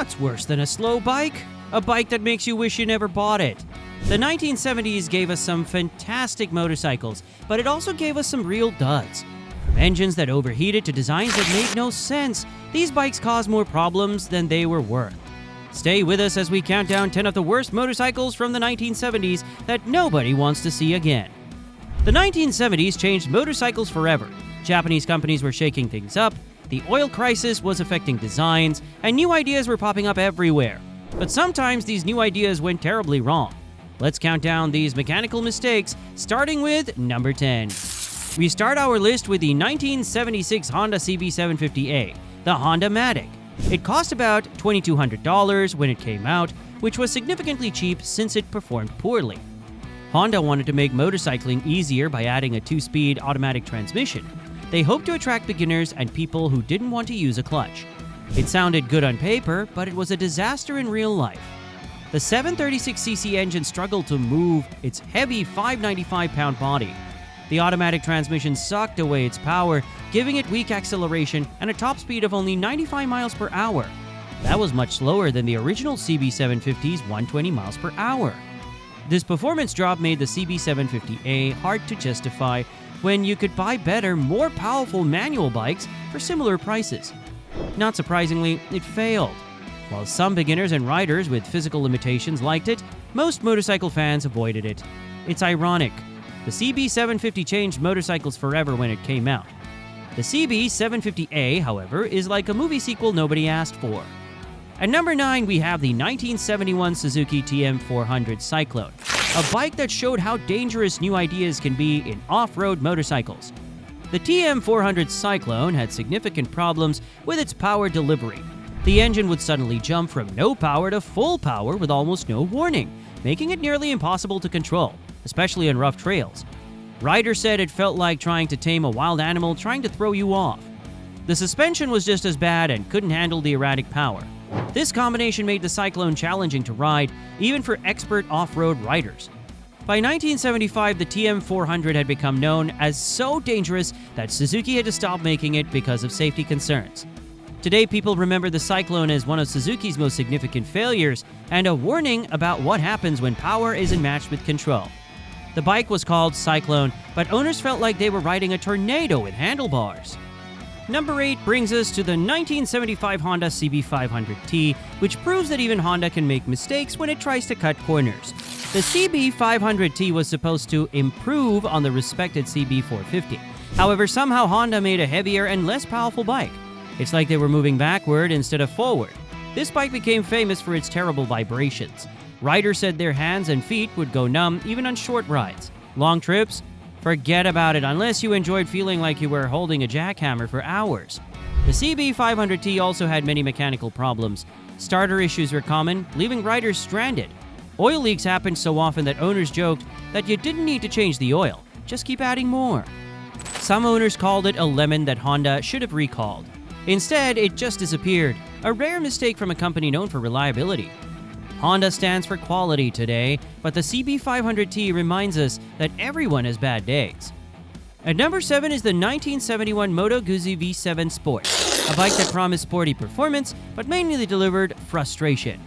What's worse than a slow bike? A bike that makes you wish you never bought it. The 1970s gave us some fantastic motorcycles, but it also gave us some real duds. From engines that overheated to designs that made no sense, these bikes caused more problems than they were worth. Stay with us as we count down 10 of the worst motorcycles from the 1970s that nobody wants to see again. The 1970s changed motorcycles forever. Japanese companies were shaking things up, the oil crisis was affecting designs, and new ideas were popping up everywhere. But sometimes these new ideas went terribly wrong. Let's count down these mechanical mistakes, starting with number 10. We start our list with the 1976 Honda CB750A, the Honda Matic. It cost about $2,200 when it came out, which was significantly cheap since it performed poorly. Honda wanted to make motorcycling easier by adding a 2-speed automatic transmission. They hoped to attract beginners and people who didn't want to use a clutch. It sounded good on paper, but it was a disaster in real life. The 736cc engine struggled to move its heavy 595-pound body. The automatic transmission sucked away its power, giving it weak acceleration and a top speed of only 95 miles per hour. That was much slower than the original CB750's 120 miles per hour. This performance drop made the CB750A hard to justify when you could buy better, more powerful manual bikes for similar prices. Not surprisingly, it failed. While some beginners and riders with physical limitations liked it, most motorcycle fans avoided it. It's ironic. The CB750 changed motorcycles forever when it came out. The CB750A, however, is like a movie sequel nobody asked for. At number 9, we have the 1971 Suzuki TM400 Cyclone, a bike that showed how dangerous new ideas can be in off-road motorcycles. The TM400 Cyclone had significant problems with its power delivery. The engine would suddenly jump from no power to full power with almost no warning, making it nearly impossible to control, especially on rough trails. Riders said it felt like trying to tame a wild animal trying to throw you off. The suspension was just as bad and couldn't handle the erratic power. This combination made the Cyclone challenging to ride, even for expert off-road riders. By 1975, the TM400 had become known as so dangerous that Suzuki had to stop making it because of safety concerns. Today, people remember the Cyclone as one of Suzuki's most significant failures and a warning about what happens when power isn't matched with control. The bike was called Cyclone, but owners felt like they were riding a tornado with handlebars. Number 8 brings us to the 1975 Honda CB500T, which proves that even Honda can make mistakes when it tries to cut corners. The CB500T was supposed to improve on the respected CB450. However, somehow Honda made a heavier and less powerful bike. It's like they were moving backward instead of forward. This bike became famous for its terrible vibrations. Riders said their hands and feet would go numb even on short rides. Long trips? Forget about it unless you enjoyed feeling like you were holding a jackhammer for hours. The CB500T also had many mechanical problems. Starter issues were common, leaving riders stranded. Oil leaks happened so often that owners joked that you didn't need to change the oil, just keep adding more. Some owners called it a lemon that Honda should have recalled. Instead, it just disappeared, a rare mistake from a company known for reliability. Honda stands for quality today, but the CB500T reminds us that everyone has bad days. At number 7 is the 1971 Moto Guzzi V7 Sport, a bike that promised sporty performance but mainly delivered frustration.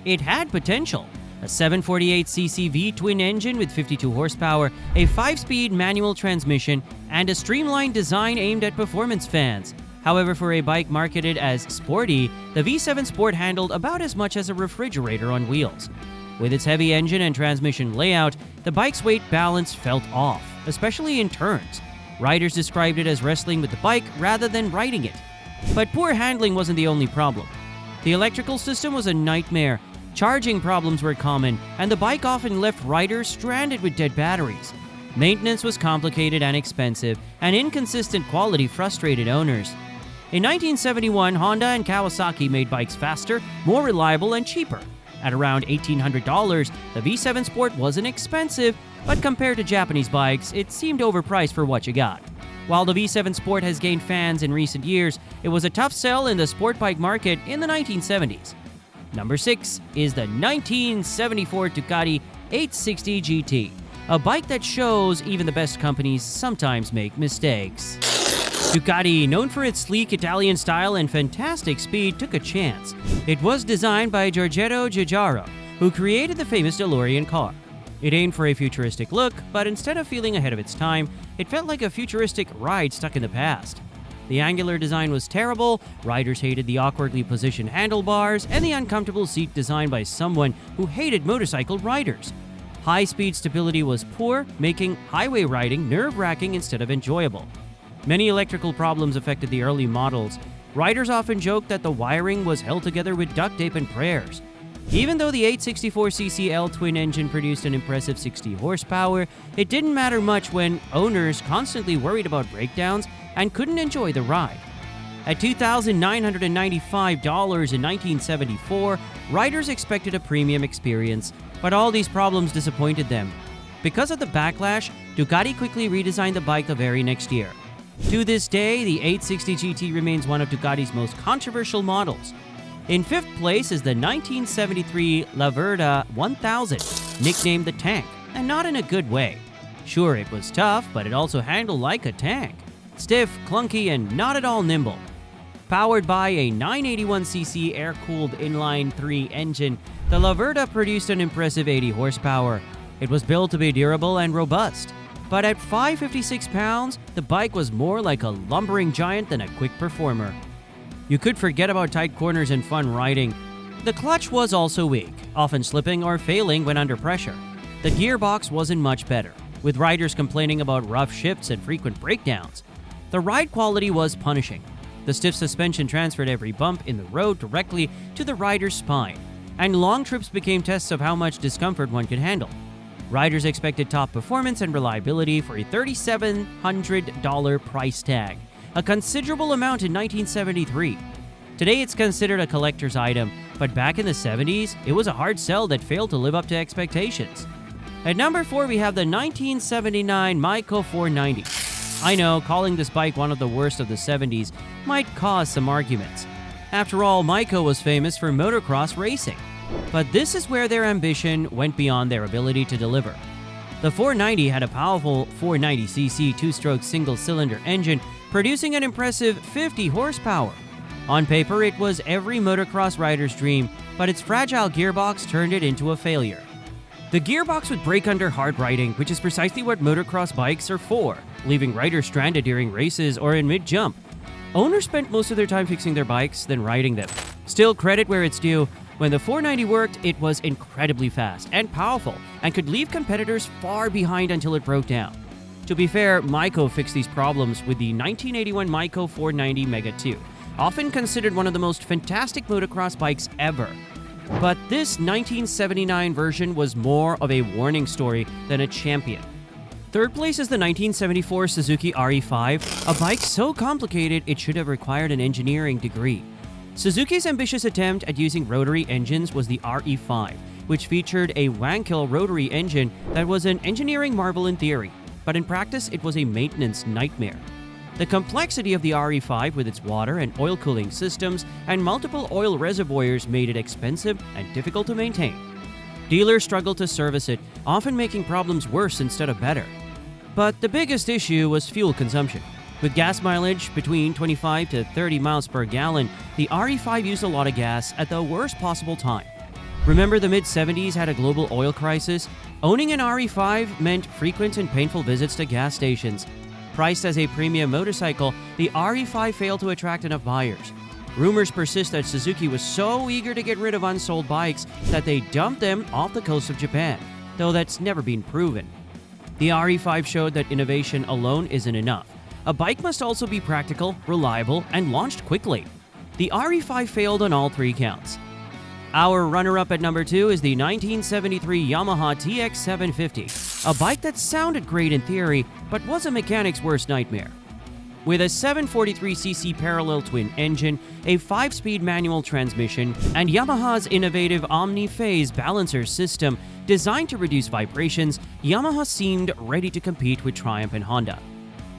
It had potential. A 748cc V-twin engine with 52 horsepower, a 5-speed manual transmission, and a streamlined design aimed at performance fans. However, for a bike marketed as sporty, the V7 Sport handled about as much as a refrigerator on wheels. With its heavy engine and transmission layout, the bike's weight balance felt off, especially in turns. Riders described it as wrestling with the bike rather than riding it. But poor handling wasn't the only problem. The electrical system was a nightmare. Charging problems were common, and the bike often left riders stranded with dead batteries. Maintenance was complicated and expensive, and inconsistent quality frustrated owners. In 1971, Honda and Kawasaki made bikes faster, more reliable, and cheaper. At around $1,800, the V7 Sport wasn't expensive, but compared to Japanese bikes, it seemed overpriced for what you got. While the V7 Sport has gained fans in recent years, it was a tough sell in the sport bike market in the 1970s. Number 6 is the 1974 Ducati 860 GT, a bike that shows even the best companies sometimes make mistakes. Ducati, known for its sleek Italian style and fantastic speed, took a chance. It was designed by Giorgetto Giugiaro, who created the famous DeLorean car. It aimed for a futuristic look, but instead of feeling ahead of its time, it felt like a futuristic ride stuck in the past. The angular design was terrible, riders hated the awkwardly positioned handlebars, and the uncomfortable seat designed by someone who hated motorcycle riders. High-speed stability was poor, making highway riding nerve-wracking instead of enjoyable. Many electrical problems affected the early models. Riders often joked that the wiring was held together with duct tape and prayers. Even though the 864cc L twin engine produced an impressive 60 horsepower, it didn't matter much when owners constantly worried about breakdowns and couldn't enjoy the ride. At $2,995 in 1974, riders expected a premium experience, but all these problems disappointed them. Because of the backlash, Ducati quickly redesigned the bike the very next year. To this day, the 860 GT remains one of Ducati's most controversial models. In fifth place is the 1973 Laverda 1000, nicknamed the Tank, and not in a good way. Sure, it was tough, but it also handled like a tank. Stiff, clunky, and not at all nimble. Powered by a 981cc air-cooled inline-3 engine, the Laverda produced an impressive 80 horsepower. It was built to be durable and robust. But at 556 pounds, the bike was more like a lumbering giant than a quick performer. You could forget about tight corners and fun riding. The clutch was also weak, often slipping or failing when under pressure. The gearbox wasn't much better, with riders complaining about rough shifts and frequent breakdowns. The ride quality was punishing. The stiff suspension transferred every bump in the road directly to the rider's spine, and long trips became tests of how much discomfort one could handle. Riders expected top performance and reliability for a $3,700 price tag, a considerable amount in 1973. Today it's considered a collector's item, but back in the 70s, it was a hard sell that failed to live up to expectations. At number 4, we have the 1979 Moto 490. I know, calling this bike one of the worst of the 70s might cause some arguments. After all, Moto was famous for motocross racing. But this is where their ambition went beyond their ability to deliver. The 490 had a powerful 490cc two-stroke single-cylinder engine producing an impressive 50 horsepower. On paper, it was every motocross rider's dream, but its fragile gearbox turned it into a failure. The gearbox would break under hard riding, which is precisely what motocross bikes are for, leaving riders stranded during races or in mid-jump. Owners spent most of their time fixing their bikes than riding them. Still, credit where it's due. When the 490 worked, it was incredibly fast and powerful and could leave competitors far behind until it broke down. To be fair, Moto fixed these problems with the 1981 Moto 490 Mega 2, often considered one of the most fantastic motocross bikes ever. But this 1979 version was more of a warning story than a champion. Third place is the 1974 Suzuki RE5, a bike so complicated it should have required an engineering degree. Suzuki's ambitious attempt at using rotary engines was the RE5, which featured a Wankel rotary engine that was an engineering marvel in theory, but in practice it was a maintenance nightmare. The complexity of the RE5 with its water and oil cooling systems and multiple oil reservoirs made it expensive and difficult to maintain. Dealers struggled to service it, often making problems worse instead of better. But the biggest issue was fuel consumption. With gas mileage between 25 to 30 miles per gallon, the RE5 used a lot of gas at the worst possible time. Remember the mid-70s had a global oil crisis? Owning an RE5 meant frequent and painful visits to gas stations. Priced as a premium motorcycle, the RE5 failed to attract enough buyers. Rumors persist that Suzuki was so eager to get rid of unsold bikes that they dumped them off the coast of Japan, though that's never been proven. The RE5 showed that innovation alone isn't enough. A bike must also be practical, reliable, and launched quickly. The RE5 failed on all three counts. Our runner-up at number 2 is the 1973 Yamaha TX750, a bike that sounded great in theory, but was a mechanic's worst nightmare. With a 743cc parallel twin engine, a 5-speed manual transmission, and Yamaha's innovative omni-phase balancer system designed to reduce vibrations, Yamaha seemed ready to compete with Triumph and Honda.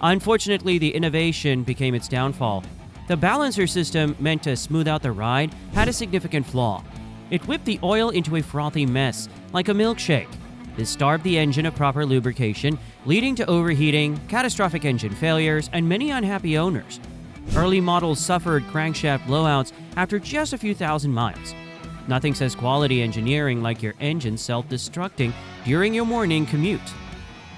Unfortunately, the innovation became its downfall. The balancer system, meant to smooth out the ride, had a significant flaw. It whipped the oil into a frothy mess, like a milkshake. This starved the engine of proper lubrication, leading to overheating, catastrophic engine failures, and many unhappy owners. Early models suffered crankshaft blowouts after just a few thousand miles. Nothing says quality engineering like your engine self-destructing during your morning commute.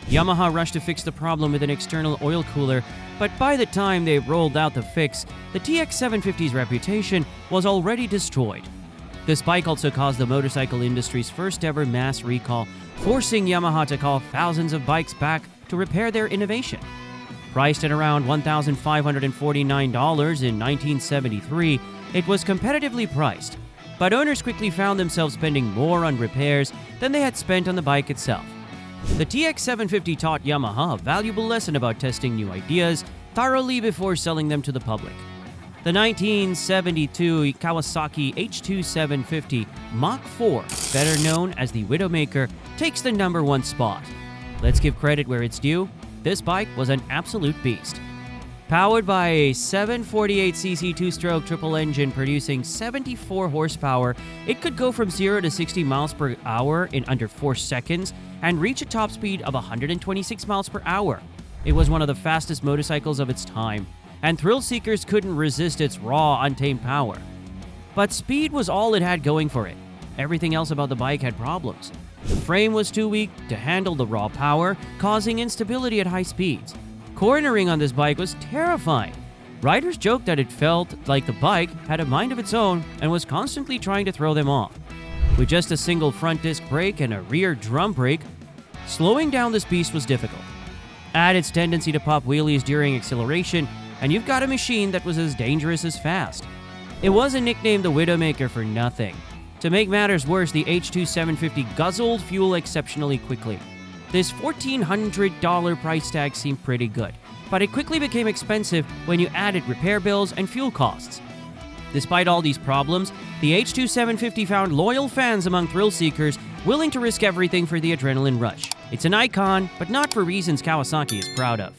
Yamaha rushed to fix the problem with an external oil cooler, but by the time they rolled out the fix, the TX750's reputation was already destroyed. This bike also caused the motorcycle industry's first ever mass recall, forcing Yamaha to call thousands of bikes back to repair their innovation. Priced at around $1,549 in 1973, it was competitively priced, but owners quickly found themselves spending more on repairs than they had spent on the bike itself. The TX750 taught Yamaha a valuable lesson about testing new ideas thoroughly before selling them to the public. The 1972 Kawasaki H2750 Mach 4, better known as the Widowmaker, takes the #1 spot. Let's give credit where it's due. This bike was an absolute beast. Powered by a 748cc two-stroke triple engine producing 74 horsepower, it could go from 0 to 60 miles per hour in under 4 seconds and reach a top speed of 126 miles per hour. It was one of the fastest motorcycles of its time, and thrill seekers couldn't resist its raw, untamed power. But speed was all it had going for it. Everything else about the bike had problems. The frame was too weak to handle the raw power, causing instability at high speeds. Cornering on this bike was terrifying. Riders joked that it felt like the bike had a mind of its own and was constantly trying to throw them off. With just a single front disc brake and a rear drum brake, slowing down this beast was difficult. Add its tendency to pop wheelies during acceleration, and you've got a machine that was as dangerous as fast. It wasn't nicknamed the Widowmaker for nothing. To make matters worse, the H2750 guzzled fuel exceptionally quickly. This $1,400 price tag seemed pretty good, but it quickly became expensive when you added repair bills and fuel costs. Despite all these problems, the H2750 found loyal fans among thrill seekers willing to risk everything for the adrenaline rush. It's an icon, but not for reasons Kawasaki is proud of.